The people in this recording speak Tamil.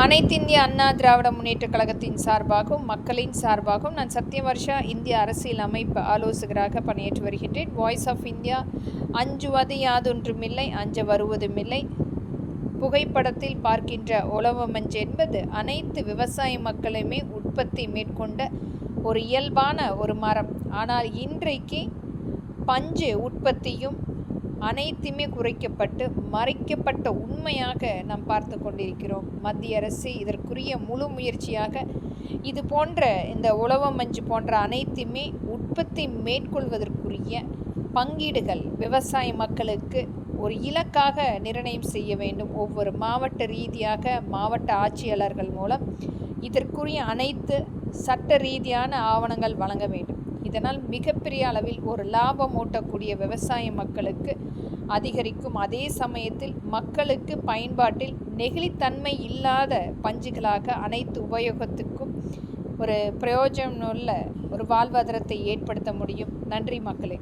அனைத்திந்திய அண்ணா திராவிட முன்னேற்றக் கழகத்தின் சார்பாகவும் மக்களின் சார்பாகவும் நான் சத்யவர்ஷா இந்திய அரசியல் அமைப்பு ஆலோசகராக பணியாற்றி வருகின்றேன். வாய்ஸ் ஆஃப் இந்தியா அஞ்சுவது யாதொன்றுமில்லை, அஞ்ச வருவதுமில்லை. புகைப்படத்தில் பார்க்கின்ற உழவு மஞ்சு என்பது அனைத்து விவசாய மக்களுமே உற்பத்தி மேற்கொண்ட ஒரு இயல்பான ஒரு மரம். ஆனால் இன்றைக்கு பஞ்சு உற்பத்தியும் அனைத்துமே குறைக்கப்பட்டு மறைக்கப்பட்ட உண்மையாக நாம் பார்த்து கொண்டிருக்கிறோம். மத்திய அரசு இதற்குரிய முழு முயற்சியாக இது போன்ற இந்த உழவு மஞ்சு போன்ற அனைத்துமே உற்பத்தி மேற்கொள்வதற்குரிய பங்கீடுகள் விவசாய மக்களுக்கு ஒரு இலக்காக நிர்ணயம் செய்ய வேண்டும். ஒவ்வொரு மாவட்ட ரீதியாக மாவட்ட ஆட்சியாளர்கள் மூலம் இதற்குரிய அனைத்து சட்ட ரீதியான ஆவணங்கள் வழங்க வேண்டும். இதனால் மிகப்பெரிய அளவில் ஒரு லாபம் ஊட்டக்கூடிய விவசாய மக்களுக்கு அதிகரிக்கும். அதே சமயத்தில் மக்களுக்கு பயன்பாட்டில் நெகிழித்தன்மை இல்லாத பஞ்சுகளாக அனைத்து உபயோகத்துக்கும் ஒரு பிரயோஜனமுள்ள ஒரு வாழ்வாதாரத்தை ஏற்படுத்த முடியும். நன்றி மக்களே.